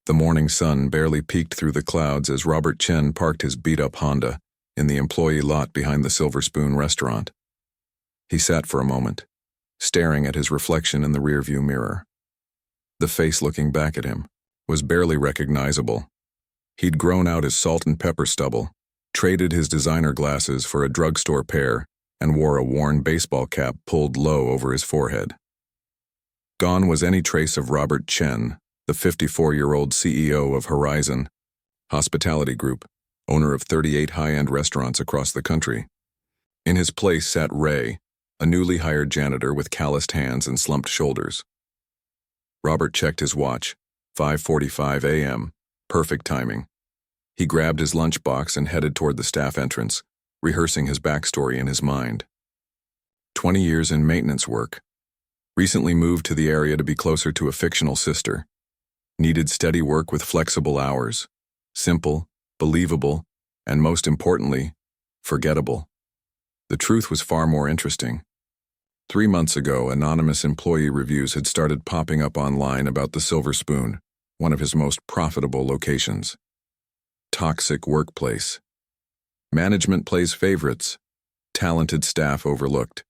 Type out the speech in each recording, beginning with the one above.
The morning sun barely peeked through the clouds as Robert Chen parked his beat-up Honda in the employee lot behind the Silver Spoon restaurant. He sat for a moment, staring at his reflection in the rearview mirror. The face looking back at him was barely recognizable. He'd grown out his salt and pepper stubble, traded his designer glasses for a drugstore pair, and wore a worn baseball cap pulled low over his forehead. Gone was any trace of Robert Chen, the 54-year-old CEO of Horizon Hospitality Group, owner of 38 high-end restaurants across the country. In his place sat Ray, a newly hired janitor with calloused hands and slumped shoulders. Robert checked his watch, 5:45 a.m., perfect timing. He grabbed his lunchbox and headed toward the staff entrance, rehearsing his backstory in his mind. 20 years in maintenance work. Recently moved to the area to be closer to a fictional sister. Needed steady work with flexible hours. Simple, believable, and most importantly, forgettable. The truth was far more interesting. 3 months ago, anonymous employee reviews had started popping up online about the Silver Spoon, one of his most profitable locations. Toxic workplace. Management plays favorites. Talented staff overlooked.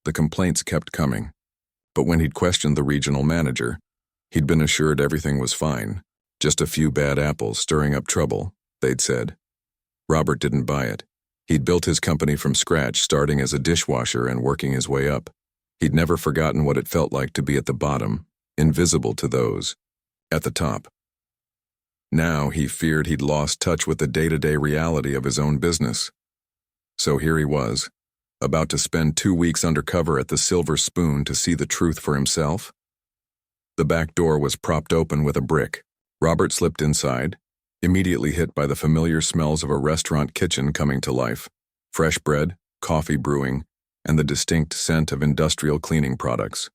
The complaints kept coming, but when he'd questioned the regional manager, he'd been assured everything was fine. Just a few bad apples stirring up trouble, they'd said. Robert didn't buy it. He'd built his company from scratch, starting as a dishwasher and working his way up. He'd never forgotten what it felt like to be at the bottom, invisible to those at the top. Now he feared he'd lost touch with the day-to-day reality of his own business. So here he was, about to spend 2 weeks undercover at the Silver Spoon to see the truth for himself. The back door was propped open with a brick. Robert slipped inside, immediately hit by the familiar smells of a restaurant kitchen coming to life. Fresh bread, coffee brewing, and the distinct scent of industrial cleaning products.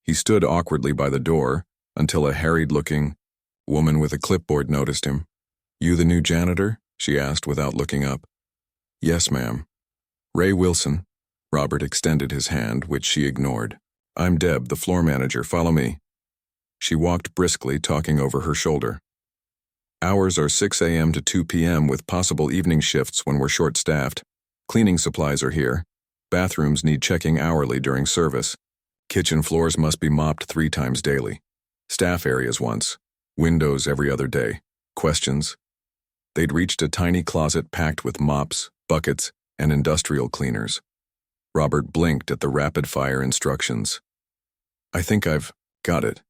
He stood awkwardly by the door until a harried-looking woman with a clipboard noticed him. "You the new janitor?" she asked without looking up. "Yes, ma'am." "Ray Wilson." Robert extended his hand, which she ignored. "I'm Deb, the floor manager. Follow me." She walked briskly, talking over her shoulder. "Hours are 6 a.m. to 2 p.m. with possible evening shifts when we're short-staffed. Cleaning supplies are here. Bathrooms need checking hourly during service. Kitchen floors must be mopped 3 times daily. Staff areas once. Windows every other day. Questions?" They'd reached a tiny closet packed with mops, buckets, and industrial cleaners. Robert blinked at the rapid-fire instructions. "I think I've got it."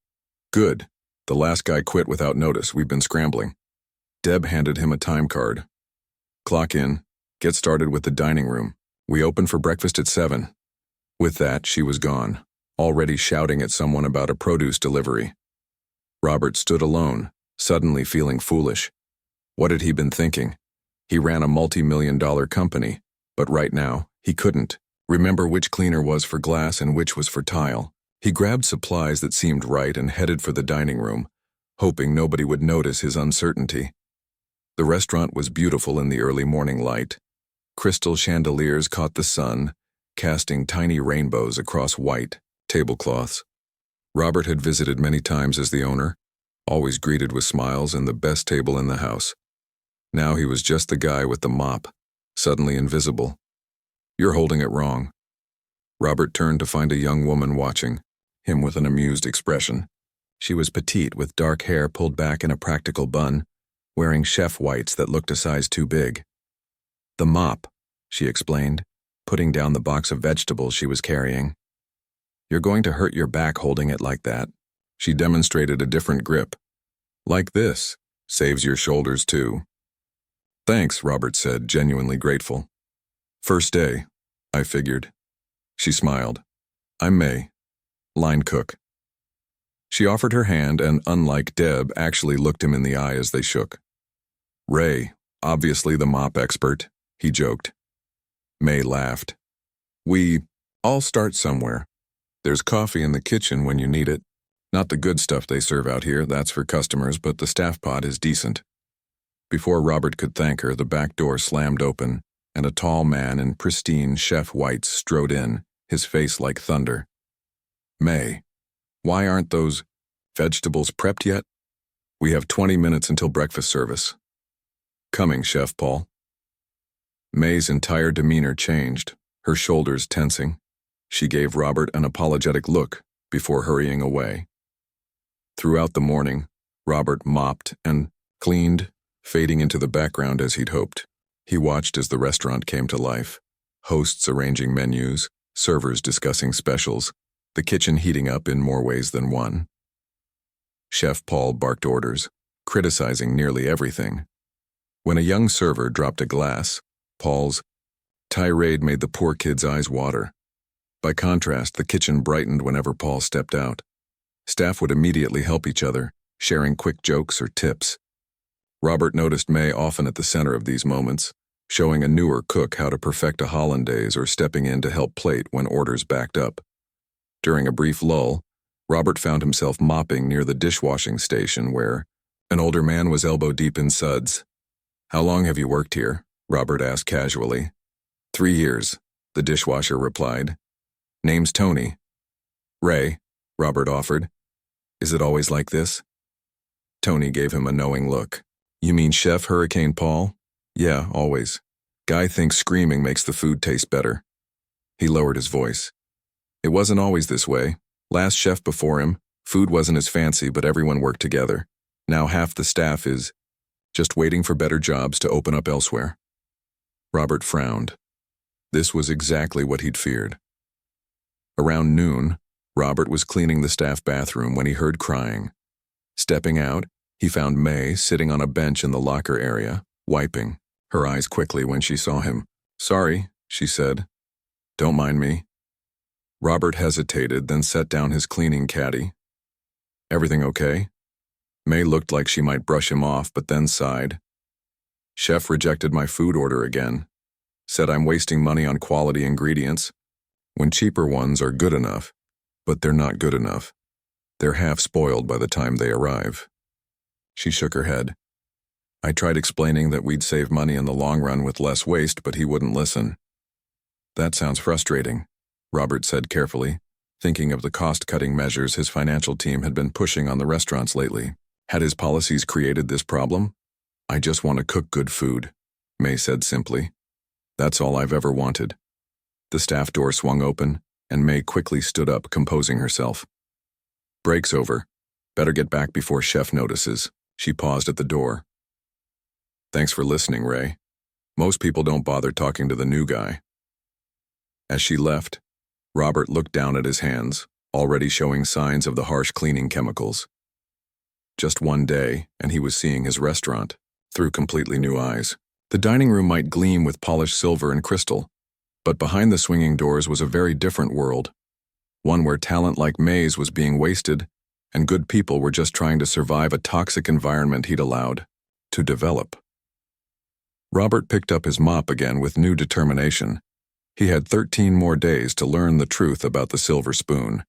"Good. The last guy quit without notice. We've been scrambling." Deb handed him a time card. "Clock in. Get started with the dining room. We open for breakfast at 7. With that, she was gone, already shouting at someone about a produce delivery. Robert stood alone, suddenly feeling foolish. What had he been thinking? He ran a multi-million-dollar company, but right now, he couldn't remember which cleaner was for glass and which was for tile. He grabbed supplies that seemed right and headed for the dining room, hoping nobody would notice his uncertainty. The restaurant was beautiful in the early morning light. Crystal chandeliers caught the sun, casting tiny rainbows across white tablecloths. Robert had visited many times as the owner, always greeted with smiles and the best table in the house. Now he was just the guy with the mop, suddenly invisible. "You're holding it wrong." Robert turned to find a young woman watching him with an amused expression. She was petite with dark hair pulled back in a practical bun, wearing chef whites that looked a size too big. "The mop," she explained, putting down the box of vegetables she was carrying. "You're going to hurt your back holding it like that." She demonstrated a different grip. "Like this. Saves your shoulders too." "Thanks," Robert said, genuinely grateful. "First day, I figured." She smiled. "I'm May. Line cook." She offered her hand and, unlike Deb, actually looked him in the eye as they shook. "Ray, obviously the mop expert," he joked. May laughed. "We all start somewhere. There's coffee in the kitchen when you need it. Not the good stuff they serve out here, that's for customers, but the staff pot is decent." Before Robert could thank her, the back door slammed open, and a tall man in pristine chef whites strode in, his face like thunder. "May, why aren't those vegetables prepped yet?" We have 20 minutes until breakfast service. Coming, Chef Paul. May's entire demeanor changed, her shoulders tensing. She gave Robert an apologetic look before hurrying away. Throughout the morning, Robert mopped and cleaned, fading into the background as he'd hoped. He watched as the restaurant came to life, hosts arranging menus, servers discussing specials, the kitchen heating up in more ways than one. Chef Paul barked orders, criticizing nearly everything. When a young server dropped a glass, Paul's tirade made the poor kid's eyes water. By contrast, the kitchen brightened whenever Paul stepped out. Staff would immediately help each other, sharing quick jokes or tips. Robert noticed May often at the center of these moments, showing a newer cook how to perfect a hollandaise or stepping in to help plate when orders backed up. During a brief lull, Robert found himself mopping near the dishwashing station where an older man was elbow-deep in suds. "How long have you worked here?" Robert asked casually. 3 years, the dishwasher replied. "Name's Tony." "Ray," Robert offered. "Is it always like this?" Tony gave him a knowing look. "You mean Chef Hurricane Paul?" "Yeah, always. Guy thinks screaming makes the food taste better." He lowered his voice. "It wasn't always this way. Last chef before him, food wasn't as fancy, but everyone worked together. Now half the staff is just waiting for better jobs to open up elsewhere." Robert frowned. This was exactly what he'd feared. Around noon, Robert was cleaning the staff bathroom when he heard crying. Stepping out, he found May sitting on a bench in the locker area, wiping, her eyes quickly when she saw him. "Sorry," she said. "Don't mind me." Robert hesitated, then set down his cleaning caddy. "Everything okay?" May looked like she might brush him off, but then sighed. "Chef rejected my food order again. Said I'm wasting money on quality ingredients, when cheaper ones are good enough, but they're not good enough. They're half spoiled by the time they arrive." She shook her head. "I tried explaining that we'd save money in the long run with less waste, but he wouldn't listen." "That sounds frustrating," Robert said carefully, thinking of the cost-cutting measures his financial team had been pushing on the restaurants lately. Had his policies created this problem? "I just want to cook good food," May said simply. "That's all I've ever wanted." The staff door swung open, and May quickly stood up, composing herself. "Break's over. Better get back before Chef notices." She paused at the door. "Thanks for listening, Ray. Most people don't bother talking to the new guy." As she left, Robert looked down at his hands, already showing signs of the harsh cleaning chemicals. Just one day, and he was seeing his restaurant through completely new eyes. The dining room might gleam with polished silver and crystal, but behind the swinging doors was a very different world, one where talent like May's was being wasted, and good people were just trying to survive a toxic environment he'd allowed to develop. Robert picked up his mop again with new determination. He had 13 more days to learn the truth about the silver spoon,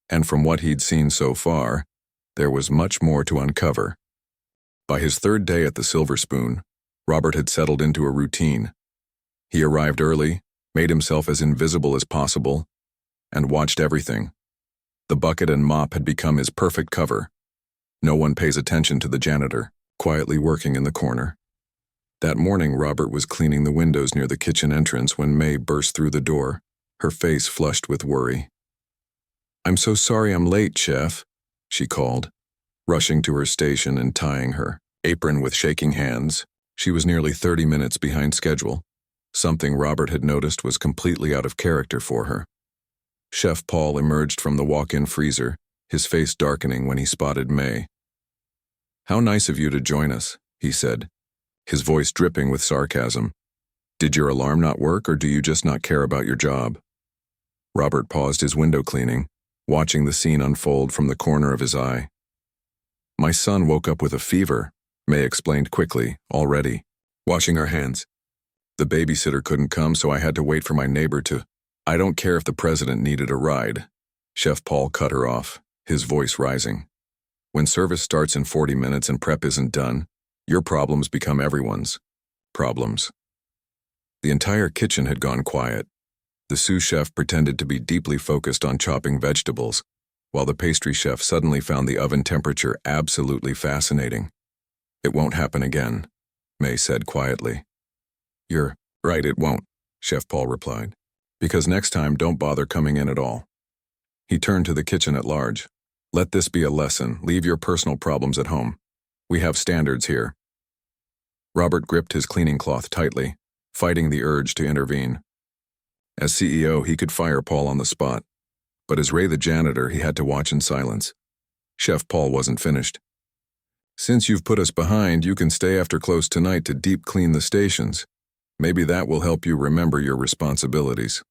and from what he'd seen so far, there was much more to uncover. By his third day at the Silver Spoon, Robert had settled into a routine. He arrived early, made himself as invisible as possible, and watched everything. The bucket and mop had become his perfect cover. No one pays attention to the janitor, quietly working in the corner. That morning, Robert was cleaning the windows near the kitchen entrance when May burst through the door, her face flushed with worry. "I'm so sorry I'm late, Chef," she called, rushing to her station and tying her apron with shaking hands. She was nearly 30 minutes behind schedule. Something Robert had noticed was completely out of character for her. Chef Paul emerged from the walk-in freezer, his face darkening when he spotted May. "How nice of you to join us," he said, his voice dripping with sarcasm. "Did your alarm not work, or do you just not care about your job?" Robert paused his window cleaning, watching the scene unfold from the corner of his eye. "My son woke up with a fever," May explained quickly, already washing her hands. "The babysitter couldn't come, so I had to wait for my neighbor to—" "I don't care if the president needed a ride," Chef Paul cut her off, his voice rising. "When service starts in 40 minutes and prep isn't done, your problems become everyone's problems." The entire kitchen had gone quiet. The sous chef pretended to be deeply focused on chopping vegetables, while the pastry chef suddenly found the oven temperature absolutely fascinating. It won't happen again, May said quietly. You're right, it won't, Chef Paul replied. Because next time, don't bother coming in at all. He turned to the kitchen at large. Let this be a lesson. Leave your personal problems at home. We have standards here. Robert gripped his cleaning cloth tightly, fighting the urge to intervene. As CEO, he could fire Paul on the spot, but as Ray the janitor, he had to watch in silence. Chef Paul wasn't finished. Since you've put us behind, you can stay after close tonight to deep clean the stations. Maybe that will help you remember your responsibilities.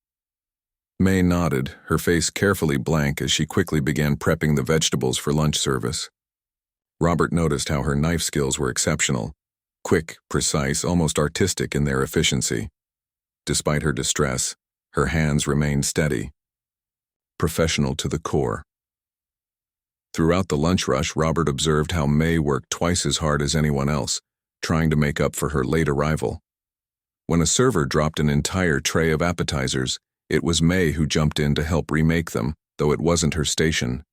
May nodded, her face carefully blank as she quickly began prepping the vegetables for lunch service. Robert noticed how her knife skills were exceptional, quick, precise, almost artistic in their efficiency. Despite her distress, her hands remained steady, professional to the core. Throughout the lunch rush, Robert observed how May worked twice as hard as anyone else, trying to make up for her late arrival. When a server dropped an entire tray of appetizers, it was May who jumped in to help remake them, though it wasn't her station.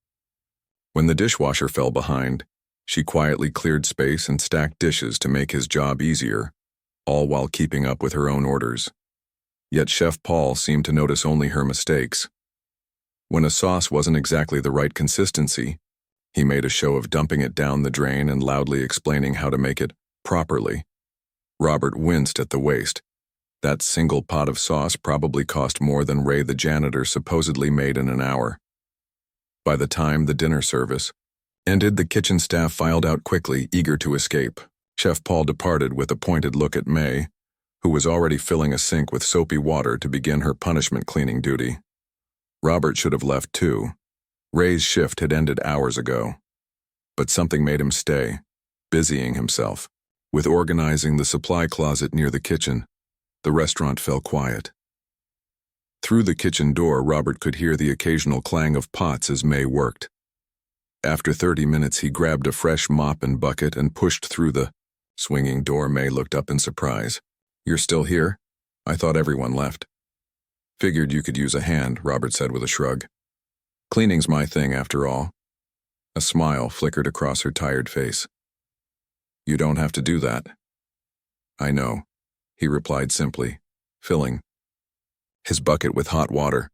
When the dishwasher fell behind, she quietly cleared space and stacked dishes to make his job easier, all while keeping up with her own orders. Yet Chef Paul seemed to notice only her mistakes. When a sauce wasn't exactly the right consistency, he made a show of dumping it down the drain and loudly explaining how to make it properly. Robert winced at the waste. That single pot of sauce probably cost more than Ray the janitor supposedly made in an hour. By the time the dinner service ended, the kitchen staff filed out quickly, eager to escape. Chef Paul departed with a pointed look at May, who was already filling a sink with soapy water to begin her punishment cleaning duty. Robert should have left too. Ray's shift had ended hours ago. But something made him stay, busying himself with organizing the supply closet near the kitchen. The restaurant fell quiet. Through the kitchen door, Robert could hear the occasional clang of pots as May worked. After 30 minutes, he grabbed a fresh mop and bucket and pushed through the swinging door. May looked up in surprise. You're still here? I thought everyone left. Figured you could use a hand, Robert said with a shrug. Cleaning's my thing, after all. A smile flickered across her tired face. You don't have to do that. I know, he replied simply, filling his bucket with hot water.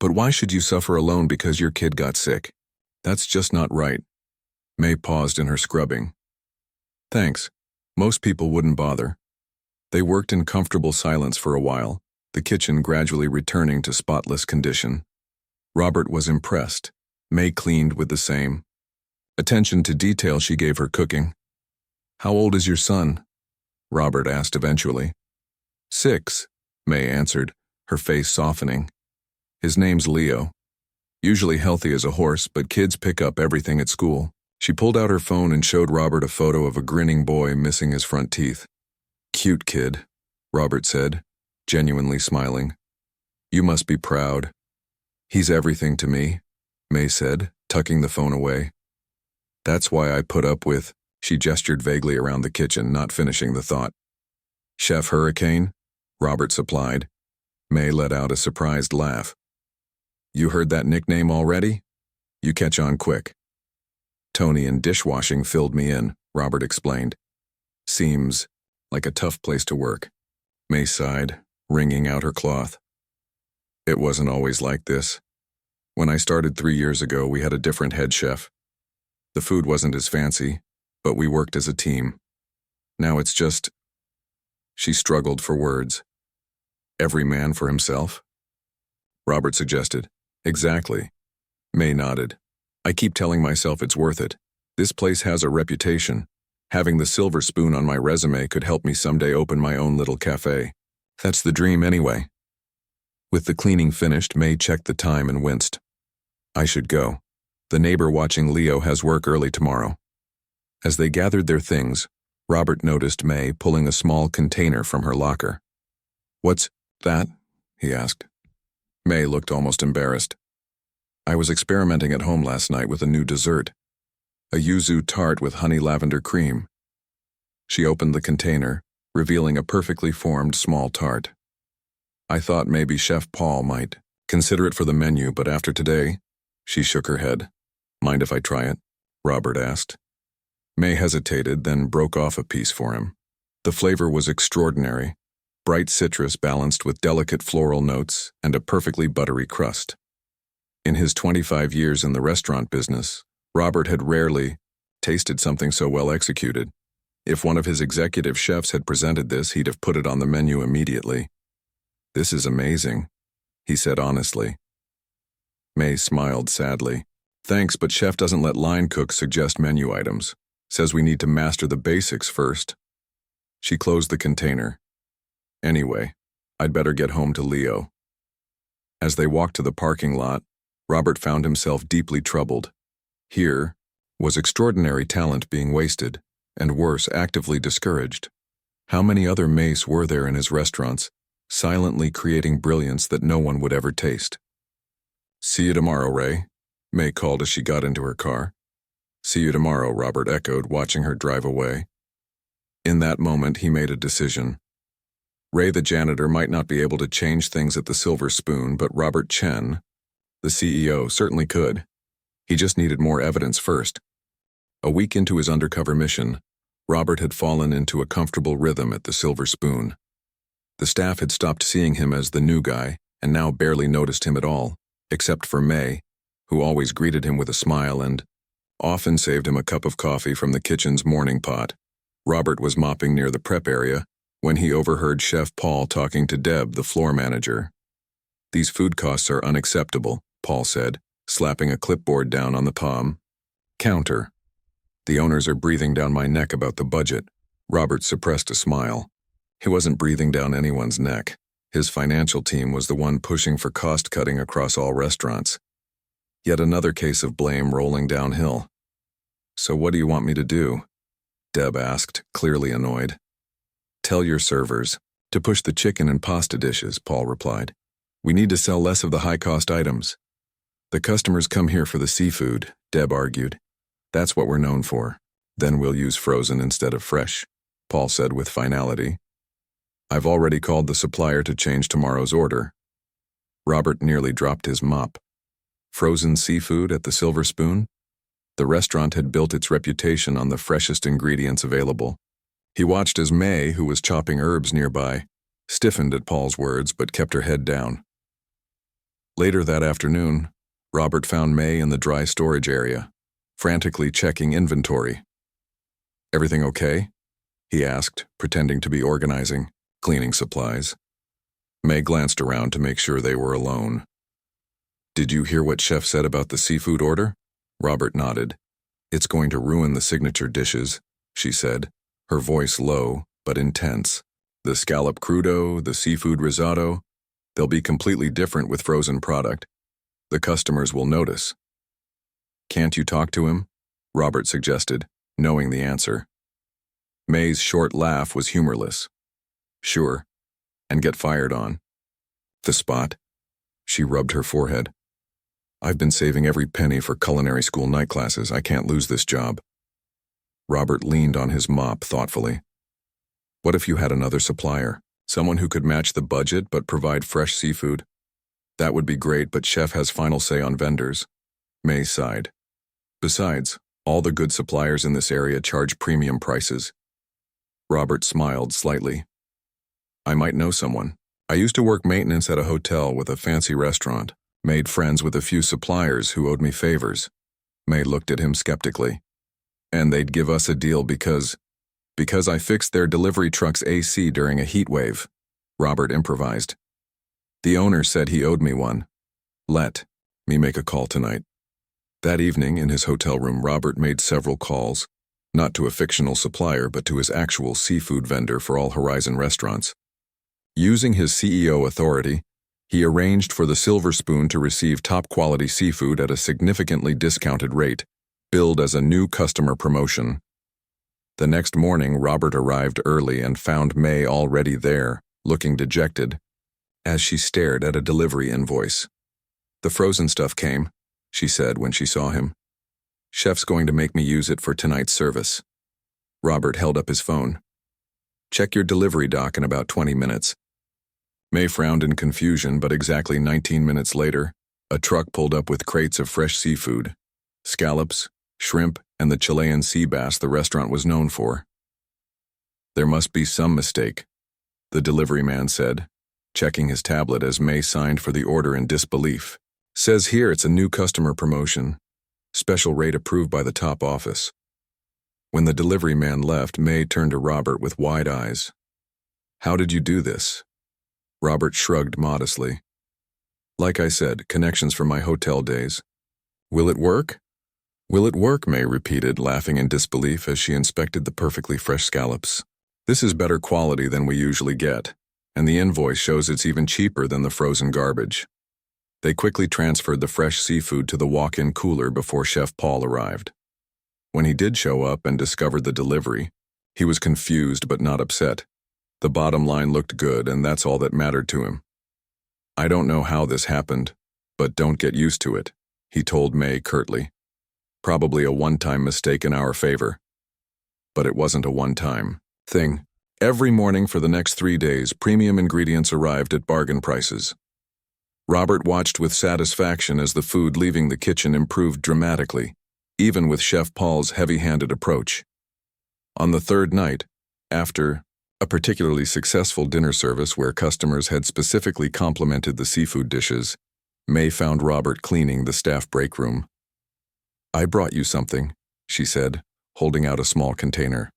But why should you suffer alone because your kid got sick? That's just not right. May paused in her scrubbing. Thanks. Most people wouldn't bother. They worked in comfortable silence for a while, the kitchen gradually returning to spotless condition. Robert was impressed. May cleaned with the same attention to detail she gave her cooking. How old is your son? Robert asked eventually. 6, May answered, her face softening. His name's Leo. Usually healthy as a horse, but kids pick up everything at school. She pulled out her phone and showed Robert a photo of a grinning boy missing his front teeth. Cute kid, Robert said, genuinely smiling. You must be proud. He's everything to me, May said, tucking the phone away. That's why I put up with, she gestured vaguely around the kitchen, not finishing the thought. Chef Hurricane? Robert supplied. May let out a surprised laugh. You heard that nickname already? You catch on quick. Tony and dishwashing filled me in, Robert explained. Seems like a tough place to work. May sighed, wringing out her cloth. It wasn't always like this. When I started 3 years ago, we had a different head chef. The food wasn't as fancy, but we worked as a team. Now it's just... She struggled for words. Every man for himself? Robert suggested. Exactly. May nodded. I keep telling myself it's worth it. This place has a reputation. Having the silver spoon on my resume could help me someday open my own little cafe. That's the dream anyway. With the cleaning finished, May checked the time and winced. I should go. The neighbor watching Leo has work early tomorrow. As they gathered their things, Robert noticed May pulling a small container from her locker. What's that? He asked. May looked almost embarrassed. I was experimenting at home last night with a new dessert. A yuzu tart with honey lavender cream. She opened the container, revealing a perfectly formed small tart. I thought maybe Chef Paul might consider it for the menu, but after today, she shook her head. Mind if I try it? Robert asked. May hesitated, then broke off a piece for him. The flavor was extraordinary, bright citrus balanced with delicate floral notes and a perfectly buttery crust. In his 25 years in the restaurant business, Robert had rarely tasted something so well executed. If one of his executive chefs had presented this, he'd have put it on the menu immediately. "This is amazing," he said honestly. May smiled sadly. "Thanks, but chef doesn't let line cooks suggest menu items. Says we need to master the basics first." She closed the container. "Anyway, I'd better get home to Leo." As they walked to the parking lot, Robert found himself deeply troubled. Here was extraordinary talent being wasted, and worse, actively discouraged. How many other Mays were there in his restaurants, silently creating brilliance that no one would ever taste? "See you tomorrow, Ray," May called as she got into her car. "See you tomorrow," Robert echoed, watching her drive away. In that moment, he made a decision. Ray the janitor might not be able to change things at the Silver Spoon, but Robert Chen, the CEO, certainly could. He just needed more evidence first. A week into his undercover mission, Robert had fallen into a comfortable rhythm at the Silver Spoon. The staff had stopped seeing him as the new guy and now barely noticed him at all, except for May, who always greeted him with a smile and often saved him a cup of coffee from the kitchen's morning pot. Robert was mopping near the prep area when he overheard Chef Paul talking to Deb, the floor manager. "These food costs are unacceptable," Paul said, slapping a clipboard down on the counter. "The owners are breathing down my neck about the budget." Robert suppressed a smile. He wasn't breathing down anyone's neck. His financial team was the one pushing for cost-cutting across all restaurants. Yet another case of blame rolling downhill. "So what do you want me to do?" Deb asked, clearly annoyed. "Tell your servers to push the chicken and pasta dishes," Paul replied. "We need to sell less of the high-cost items." "The customers come here for the seafood," Deb argued. "That's what we're known for. Then we'll use frozen instead of fresh," Paul said with finality. "I've already called the supplier to change tomorrow's order." Robert nearly dropped his mop. Frozen seafood at the Silver Spoon? The restaurant had built its reputation on the freshest ingredients available. He watched as May, who was chopping herbs nearby, stiffened at Paul's words but kept her head down. Later that afternoon, Robert found May in the dry storage area, frantically checking inventory. "Everything okay?" he asked, pretending to be organizing, cleaning supplies. May glanced around to make sure they were alone. "Did you hear what Chef said about the seafood order?" Robert nodded. "It's going to ruin the signature dishes," she said, her voice low but intense. "The scallop crudo, the seafood risotto, they'll be completely different with frozen product. The customers will notice." "Can't you talk to him?" Robert suggested, knowing the answer. May's short laugh was humorless. "Sure, and get fired on." "The spot?" She rubbed her forehead. "I've been saving every penny for culinary school night classes. I can't lose this job." Robert leaned on his mop thoughtfully. "What if you had another supplier? Someone who could match the budget but provide fresh seafood?" "That would be great, but Chef has final say on vendors." May sighed. "Besides, all the good suppliers in this area charge premium prices." Robert smiled slightly. "I might know someone. I used to work maintenance at a hotel with a fancy restaurant. Made friends with a few suppliers who owed me favors." May looked at him skeptically. "And they'd give us a deal because I fixed their delivery truck's AC during a heat wave," Robert improvised. "The owner said he owed me one. Let me make a call tonight." That evening, in his hotel room, Robert made several calls, not to a fictional supplier but to his actual seafood vendor for all Horizon restaurants. Using his CEO authority, he arranged for the Silver Spoon to receive top-quality seafood at a significantly discounted rate, billed as a new customer promotion. The next morning, Robert arrived early and found May already there, looking dejected, as she stared at a delivery invoice. "The frozen stuff came," she said when she saw him. "Chef's going to make me use it for tonight's service." Robert held up his phone. "Check your delivery doc in about 20 minutes. May frowned in confusion, but exactly 19 minutes later, a truck pulled up with crates of fresh seafood, scallops, shrimp, and the Chilean sea bass the restaurant was known for. There must be some mistake, the delivery man said, checking his tablet as May signed for the order in disbelief. Says here it's a new customer promotion. Special rate approved by the top office. When the delivery man left, May turned to Robert with wide eyes. How did you do this? Robert shrugged modestly. Like I said, connections from my hotel days. Will it work? Will it work? May repeated, laughing in disbelief as she inspected the perfectly fresh scallops. This is better quality than we usually get, and the invoice shows it's even cheaper than the frozen garbage. They quickly transferred the fresh seafood to the walk-in cooler before Chef Paul arrived. When he did show up and discovered the delivery, he was confused but not upset. The bottom line looked good, and that's all that mattered to him. I don't know how this happened, but don't get used to it, he told May curtly. Probably a one-time mistake in our favor. But it wasn't a one-time thing. Every morning for the next 3 days, premium ingredients arrived at bargain prices. Robert watched with satisfaction as the food leaving the kitchen improved dramatically, even with Chef Paul's heavy-handed approach. On the third night, after a particularly successful dinner service where customers had specifically complimented the seafood dishes, May found Robert cleaning the staff break room. I brought you something, she said, holding out a small container.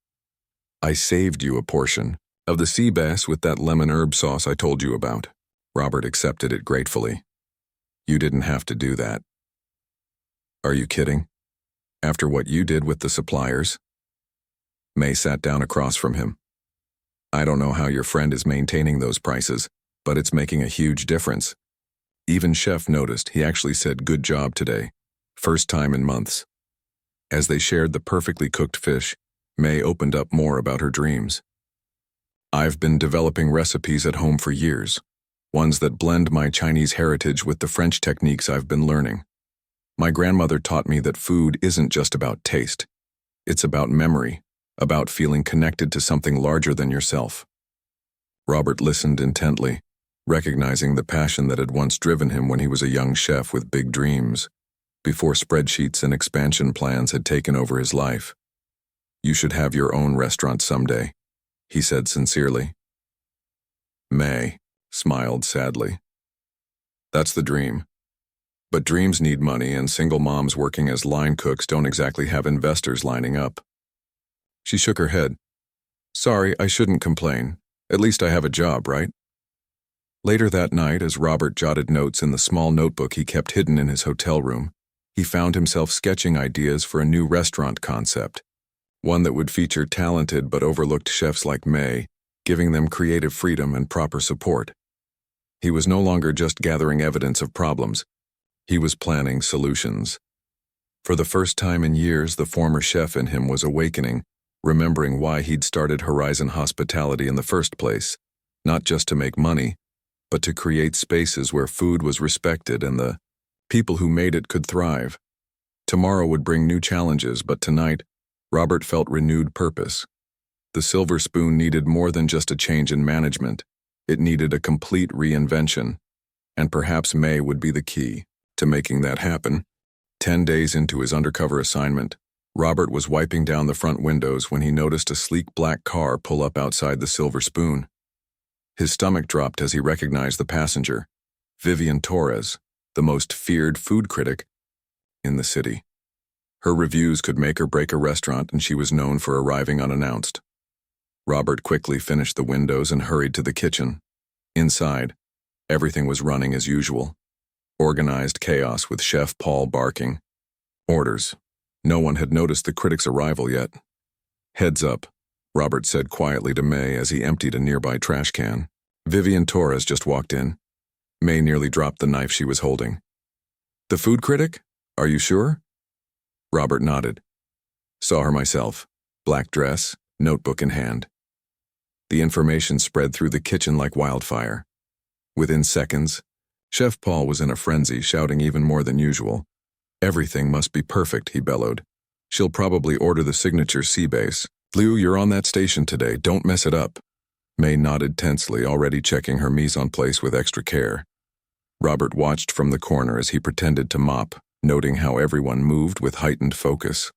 I saved you a portion of the sea bass with that lemon herb sauce I told you about. Robert accepted it gratefully. You didn't have to do that. Are you kidding? After what you did with the suppliers? May sat down across from him. I don't know how your friend is maintaining those prices, but it's making a huge difference. Even Chef noticed. He actually said good job today. First time in months. As they shared the perfectly cooked fish, May opened up more about her dreams. I've been developing recipes at home for years, ones that blend my Chinese heritage with the French techniques I've been learning. My grandmother taught me that food isn't just about taste. It's about memory, about feeling connected to something larger than yourself. Robert listened intently, recognizing the passion that had once driven him when he was a young chef with big dreams, before spreadsheets and expansion plans had taken over his life. You should have your own restaurant someday, he said sincerely. May smiled sadly. That's the dream. But dreams need money, and single moms working as line cooks don't exactly have investors lining up. She shook her head. Sorry, I shouldn't complain. At least I have a job, right? Later that night, as Robert jotted notes in the small notebook he kept hidden in his hotel room, he found himself sketching ideas for a new restaurant concept, one that would feature talented but overlooked chefs like May, giving them creative freedom and proper support. He was no longer just gathering evidence of problems. He was planning solutions. For the first time in years, the former chef in him was awakening, remembering why he'd started Horizon Hospitality in the first place, not just to make money, but to create spaces where food was respected and the people who made it could thrive. Tomorrow would bring new challenges, but tonight, Robert felt renewed purpose. The Silver Spoon needed more than just a change in management. It needed a complete reinvention, and perhaps May would be the key to making that happen. 10 days into his undercover assignment, Robert was wiping down the front windows when he noticed a sleek black car pull up outside the Silver Spoon. His stomach dropped as he recognized the passenger, Vivian Torres, the most feared food critic in the city. Her reviews could make or break a restaurant, and she was known for arriving unannounced. Robert quickly finished the windows and hurried to the kitchen. Inside, everything was running as usual. Organized chaos with Chef Paul barking. Orders. No one had noticed the critic's arrival yet. Heads up, Robert said quietly to May as he emptied a nearby trash can. Vivian Torres just walked in. May nearly dropped the knife she was holding. The food critic? Are you sure? Robert nodded. Saw her myself. Black dress, notebook in hand. The information spread through the kitchen like wildfire. Within seconds, Chef Paul was in a frenzy, shouting even more than usual. Everything must be perfect, he bellowed. She'll probably order the signature sea bass. Liu, you're on that station today. Don't mess it up. May nodded tensely, already checking her mise en place with extra care. Robert watched from the corner as he pretended to mop, noting how everyone moved with heightened focus.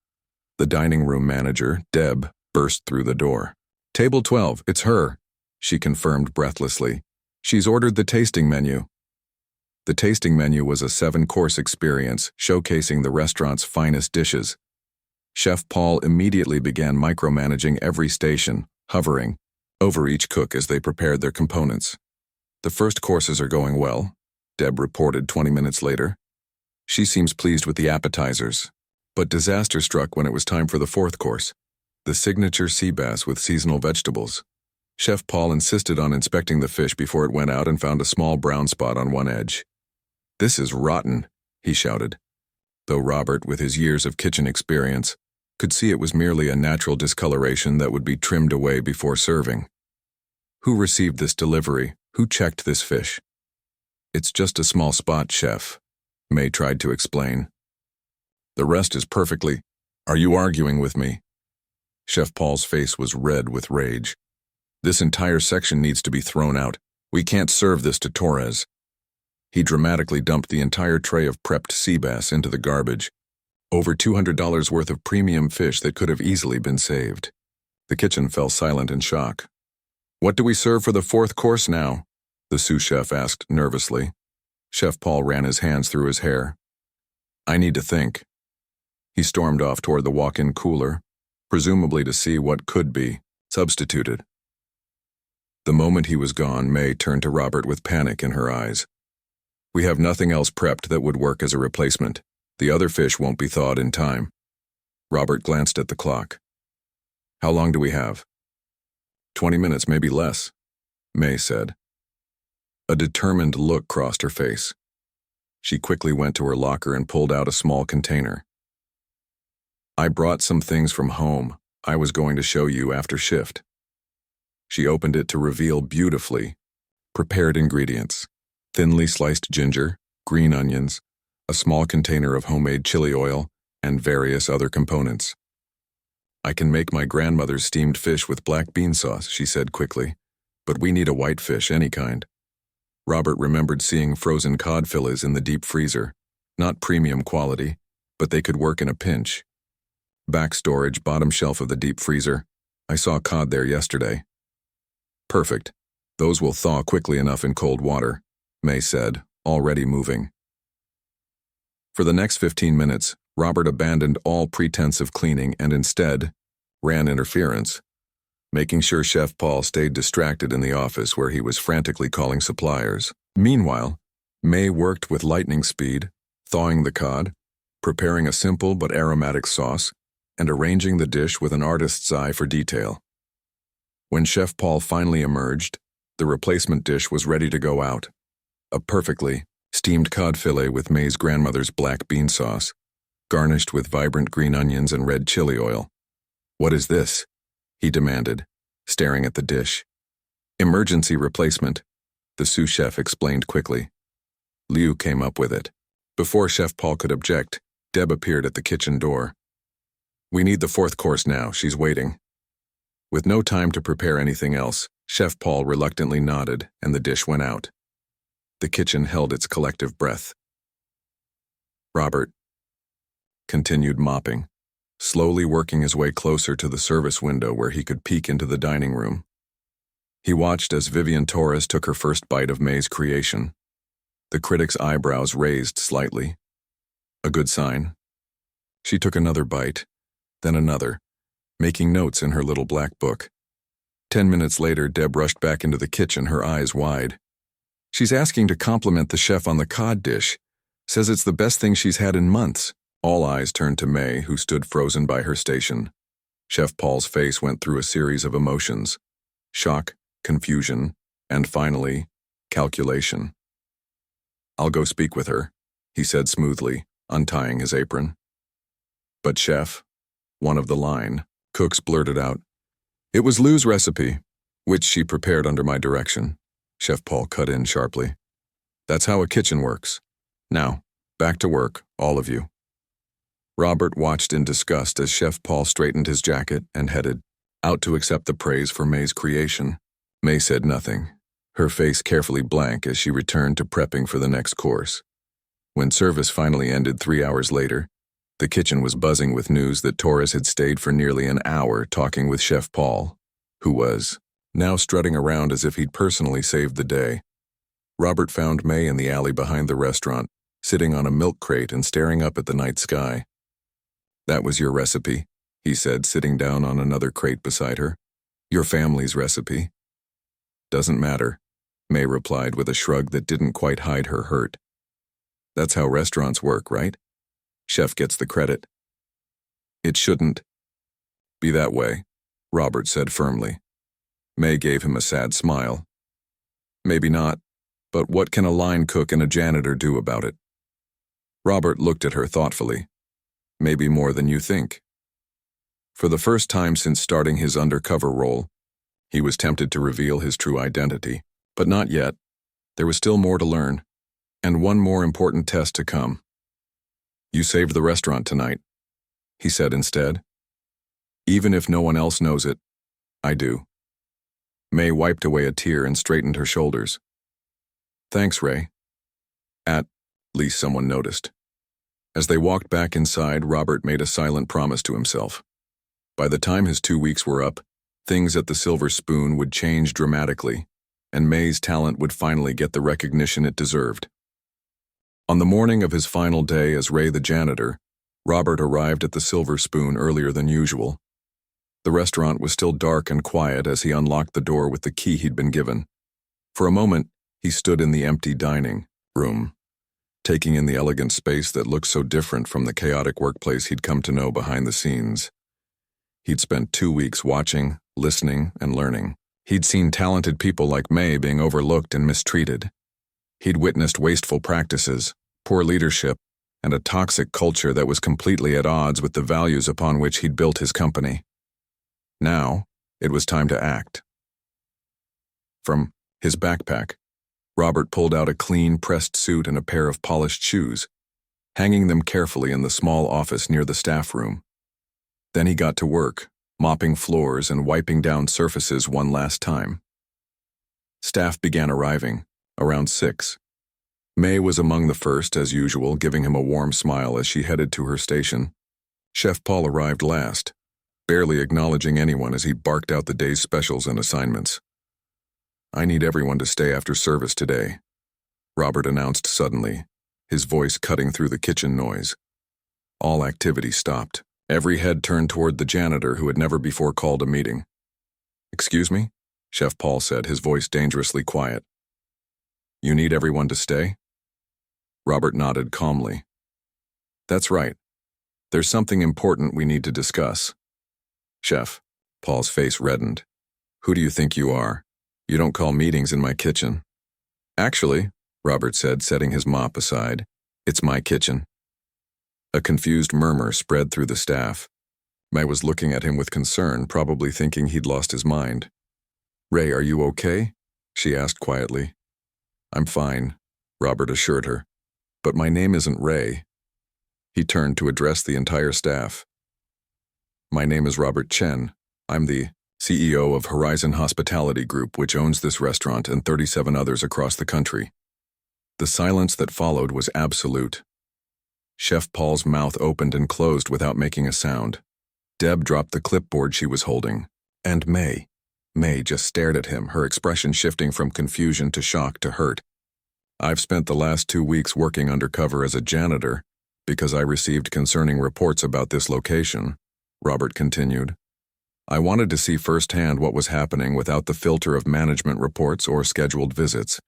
The dining room manager, Deb, burst through the door. "Table 12, it's her," she confirmed breathlessly. "She's ordered the tasting menu." The tasting menu was a 7-course experience showcasing the restaurant's finest dishes. Chef Paul immediately began micromanaging every station, hovering over each cook as they prepared their components. "The first courses are going well," Deb reported 20 minutes later. "She seems pleased with the appetizers." But disaster struck when it was time for the 4th course, the signature sea bass with seasonal vegetables. Chef Paul insisted on inspecting the fish before it went out and found a small brown spot on one edge. "This is rotten," he shouted, though Robert, with his years of kitchen experience, could see it was merely a natural discoloration that would be trimmed away before serving. "Who received this delivery? Who checked this fish?" "It's just a small spot, chef," May tried to explain. "The rest is perfectly—" "Are you arguing with me?" Chef Paul's face was red with rage. "This entire section needs to be thrown out. We can't serve this to Torres." He dramatically dumped the entire tray of prepped sea bass into the garbage. Over $200 worth of premium fish that could have easily been saved. The kitchen fell silent in shock. "What do we serve for the 4th course now?" the sous chef asked nervously. Chef Paul ran his hands through his hair. "I need to think." He stormed off toward the walk-in cooler, presumably to see what could be substituted. The moment he was gone, May turned to Robert with panic in her eyes. "We have nothing else prepped that would work as a replacement. The other fish won't be thawed in time." Robert glanced at the clock. "How long do we have?" 20 minutes, maybe less," May said. A determined look crossed her face. She quickly went to her locker and pulled out a small container. "I brought some things from home I was going to show you after shift." She opened it to reveal beautifully prepared ingredients: thinly sliced ginger, green onions, a small container of homemade chili oil, and various other components. "I can make my grandmother's steamed fish with black bean sauce," she said quickly, "but we need a white fish, any kind." Robert remembered seeing frozen cod fillets in the deep freezer, not premium quality, but they could work in a pinch. "Back storage, bottom shelf of the deep freezer. I saw cod there yesterday." "Perfect. Those will thaw quickly enough in cold water," May said, already moving. For the next 15 minutes, Robert abandoned all pretense of cleaning and instead ran interference, making sure Chef Paul stayed distracted in the office where he was frantically calling suppliers. Meanwhile, May worked with lightning speed, thawing the cod, preparing a simple but aromatic sauce, and arranging the dish with an artist's eye for detail. When Chef Paul finally emerged, the replacement dish was ready to go out. A perfectly steamed cod fillet with May's grandmother's black bean sauce, garnished with vibrant green onions and red chili oil. "What is this?" he demanded, staring at the dish. "Emergency replacement," the sous chef explained quickly. Liu came up with it. Before Chef Paul could object, Deb appeared at the kitchen door. "We need the 4th course now, she's waiting." With no time to prepare anything else, Chef Paul reluctantly nodded and the dish went out. The kitchen held its collective breath. Robert continued mopping, slowly working his way closer to the service window where he could peek into the dining room. He watched as Vivian Torres took her first bite of May's creation. The critic's eyebrows raised slightly. A good sign. She took another bite, then another, making notes in her little black book. 10 minutes later, Deb rushed back into the kitchen, her eyes wide. "She's asking to compliment the chef on the cod dish. Says it's the best thing she's had in months." All eyes turned to May, who stood frozen by her station. Chef Paul's face went through a series of emotions: shock, confusion, and finally, calculation. "I'll go speak with her," he said smoothly, untying his apron. "But chef," one of the line cooks blurted out. "It was Lou's recipe, which she prepared under my direction," Chef Paul cut in sharply. "That's how a kitchen works. Now, back to work, all of you." Robert watched in disgust as Chef Paul straightened his jacket and headed out to accept the praise for May's creation. May said nothing, her face carefully blank as she returned to prepping for the next course. When service finally ended 3 hours later, The kitchen was buzzing with news that Torres had stayed for nearly an hour talking with Chef Paul, who was now strutting around as if he'd personally saved the day. Robert found May in the alley behind the restaurant, sitting on a milk crate and staring up at the night sky. "That was your recipe," he said, sitting down on another crate beside her. "Your family's recipe." "Doesn't matter," May replied with a shrug that didn't quite hide her hurt. "That's how restaurants work, right? Chef gets the credit." "It shouldn't be that way," Robert said firmly. May gave him a sad smile. "Maybe not, but what can a line cook and a janitor do about it?" Robert looked at her thoughtfully. "Maybe more than you think." For the first time since starting his undercover role, he was tempted to reveal his true identity, but not yet. There was still more to learn, and one more important test to come. "You saved the restaurant tonight," he said instead. "Even if no one else knows it, I do." May wiped away a tear and straightened her shoulders. "Thanks, Ray." At least someone noticed. As they walked back inside, Robert made a silent promise to himself. By the time his 2 weeks were up, things at the Silver Spoon would change dramatically, and May's talent would finally get the recognition it deserved. On the morning of his final day as Ray the janitor, Robert arrived at the Silver Spoon earlier than usual. The restaurant was still dark and quiet as he unlocked the door with the key he'd been given. For a moment, he stood in the empty dining room, taking in the elegant space that looked so different from the chaotic workplace he'd come to know behind the scenes. He'd spent 2 weeks watching, listening, and learning. He'd seen talented people like May being overlooked and mistreated. He'd witnessed wasteful practices, poor leadership, and a toxic culture that was completely at odds with the values upon which he'd built his company. Now, it was time to act. From his backpack, Robert pulled out a clean, pressed suit and a pair of polished shoes, hanging them carefully in the small office near the staff room. Then he got to work, mopping floors and wiping down surfaces one last time. Staff began arriving, around 6. May was among the first, as usual, giving him a warm smile as she headed to her station. Chef Paul arrived last, barely acknowledging anyone as he barked out the day's specials and assignments. "I need everyone to stay after service today," Robert announced suddenly, his voice cutting through the kitchen noise. All activity stopped. Every head turned toward the janitor who had never before called a meeting. "Excuse me?" Chef Paul said, his voice dangerously quiet. "You need everyone to stay?" Robert nodded calmly. "That's right. There's something important we need to discuss." "Chef," Paul's face reddened. "Who do you think you are? You don't call meetings in my kitchen." "Actually," Robert said, setting his mop aside, "it's my kitchen." A confused murmur spread through the staff. May was looking at him with concern, probably thinking he'd lost his mind. "Ray, are you okay?" she asked quietly. "I'm fine," Robert assured her. "But my name isn't Ray." He turned to address the entire staff. "My name is Robert Chen. I'm the CEO of Horizon Hospitality Group, which owns this restaurant and 37 others across the country." The silence that followed was absolute. Chef Paul's mouth opened and closed without making a sound. Deb dropped the clipboard she was holding, and May just stared at him, her expression shifting from confusion to shock to hurt. "I've spent the last 2 weeks working undercover as a janitor because I received concerning reports about this location," Robert continued. "I wanted to see firsthand what was happening without the filter of management reports or scheduled visits."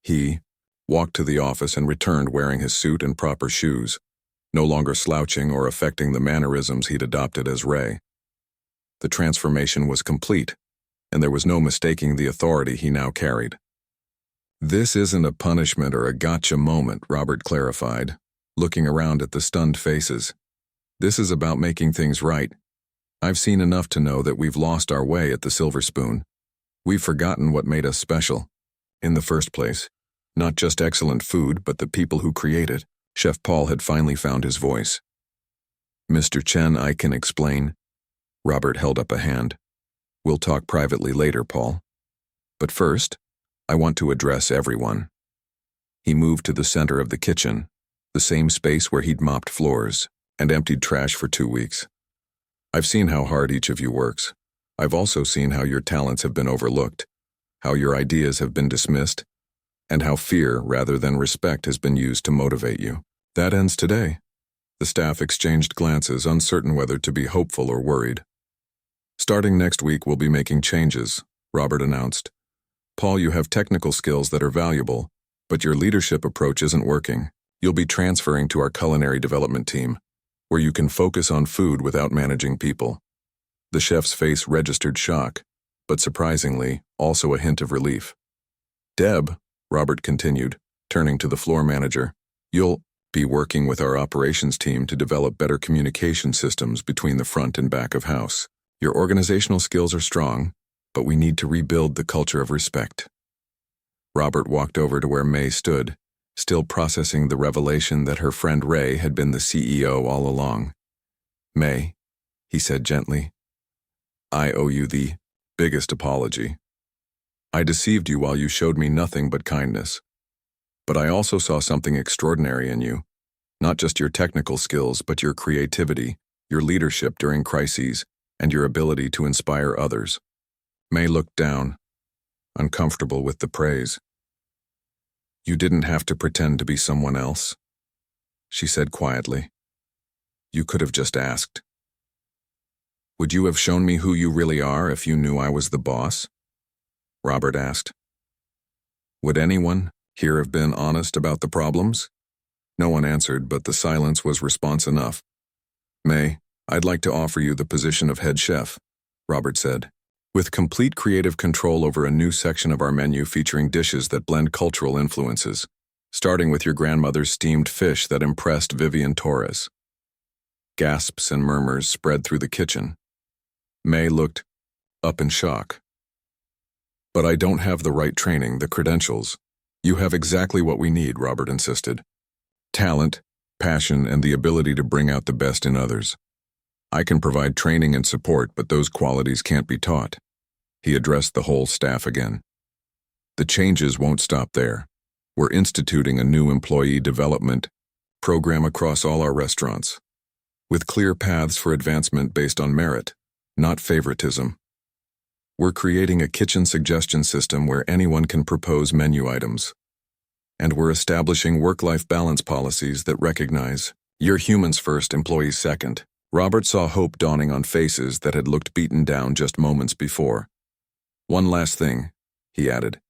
He walked to the office and returned wearing his suit and proper shoes, no longer slouching or affecting the mannerisms he'd adopted as Ray. The transformation was complete, and there was no mistaking the authority he now carried. "This isn't a punishment or a gotcha moment," Robert clarified, looking around at the stunned faces. "This is about making things right. I've seen enough to know that we've lost our way at the Silver Spoon. We've forgotten what made us special. In the first place, not just excellent food, but the people who create it." Chef Paul had finally found his voice. "Mr. Chen, I can explain." Robert held up a hand. "We'll talk privately later, Paul. But first, I want to address everyone." He moved to the center of the kitchen, the same space where he'd mopped floors, and emptied trash for 2 weeks. I've seen how hard each of you works. I've also seen how your talents have been overlooked, how your ideas have been dismissed, and how fear rather than respect has been used to motivate you. That ends today. The staff exchanged glances, uncertain whether to be hopeful or worried. Starting next week, we'll be making changes, Robert announced. Paul, you have technical skills that are valuable, but your leadership approach isn't working. You'll be transferring to our culinary development team, where you can focus on food without managing people. The chef's face registered shock, but surprisingly, also a hint of relief. Deb, Robert continued, turning to the floor manager, you'll be working with our operations team to develop better communication systems between the front and back of house. Your organizational skills are strong, but we need to rebuild the culture of respect. Robert walked over to where May stood, still processing the revelation that her friend Ray had been the CEO all along. May, he said gently, I owe you the biggest apology. I deceived you while you showed me nothing but kindness. But I also saw something extraordinary in you. Not just your technical skills, but your creativity, your leadership during crises, and your ability to inspire others. May looked down, uncomfortable with the praise. You didn't have to pretend to be someone else, she said quietly. You could have just asked. Would you have shown me who you really are if you knew I was the boss? Robert asked. Would anyone here have been honest about the problems? No one answered, but the silence was response enough. May, I'd like to offer you the position of head chef, Robert said, with complete creative control over a new section of our menu featuring dishes that blend cultural influences, starting with your grandmother's steamed fish that impressed Vivian Torres. Gasps and murmurs spread through the kitchen. May looked up in shock. But I don't have the right training, the credentials. You have exactly what we need, Robert insisted. Talent, passion, and the ability to bring out the best in others. I can provide training and support, but those qualities can't be taught. He addressed the whole staff again. The changes won't stop there. We're instituting a new employee development program across all our restaurants, with clear paths for advancement based on merit, not favoritism. We're creating a kitchen suggestion system where anyone can propose menu items. And we're establishing work-life balance policies that recognize you're humans first, employees second. Robert saw hope dawning on faces that had looked beaten down just moments before. One last thing, he added.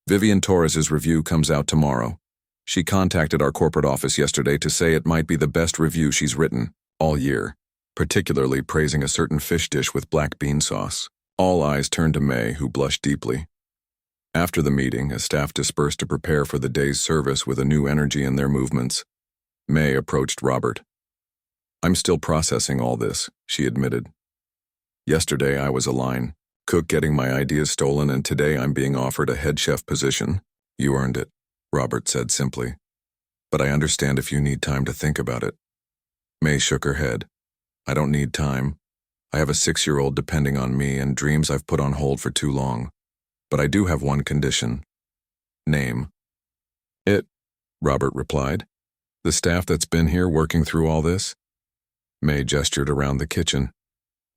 Vivian Torres's review comes out tomorrow. She contacted our corporate office yesterday to say it might be the best review she's written all year, particularly praising a certain fish dish with black bean sauce. All eyes turned to May, who blushed deeply. After the meeting, as staff dispersed to prepare for the day's service with a new energy in their movements, May approached Robert. I'm still processing all this, she admitted. Yesterday I was a line cook getting my ideas stolen, and today I'm being offered a head chef position. You earned it, Robert said simply. But I understand if you need time to think about it. May shook her head. I don't need time. I have a 6-year-old depending on me and dreams I've put on hold for too long. But I do have one condition. Name. It, Robert replied. The staff that's been here working through all this? May gestured around the kitchen.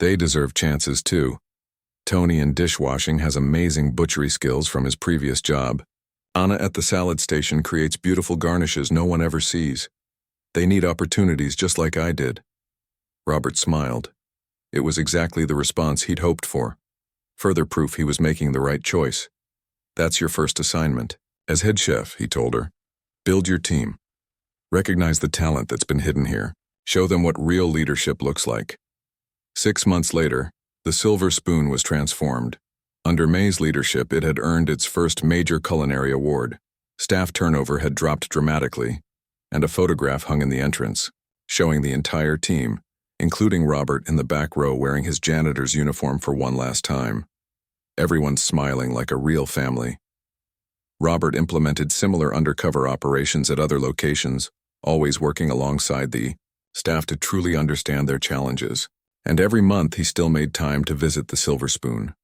They deserve chances too. Tony in dishwashing has amazing butchery skills from his previous job. Anna at the salad station creates beautiful garnishes no one ever sees. They need opportunities just like I did. Robert smiled. It was exactly the response he'd hoped for. Further proof he was making the right choice. That's your first assignment. As head chef, he told her. Build your team. Recognize the talent that's been hidden here. Show them what real leadership looks like. 6 months later, the Silver Spoon was transformed. Under May's leadership, it had earned its first major culinary award. Staff turnover had dropped dramatically, and a photograph hung in the entrance, showing the entire team, including Robert in the back row wearing his janitor's uniform for one last time. Everyone smiling like a real family. Robert implemented similar undercover operations at other locations, always working alongside the staff to truly understand their challenges. And every month he still made time to visit the Silver Spoon.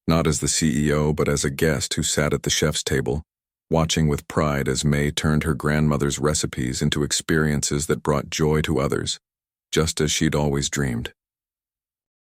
Not as the CEO, but as a guest who sat at the chef's table, watching with pride as May turned her grandmother's recipes into experiences that brought joy to others. just as she'd always dreamed.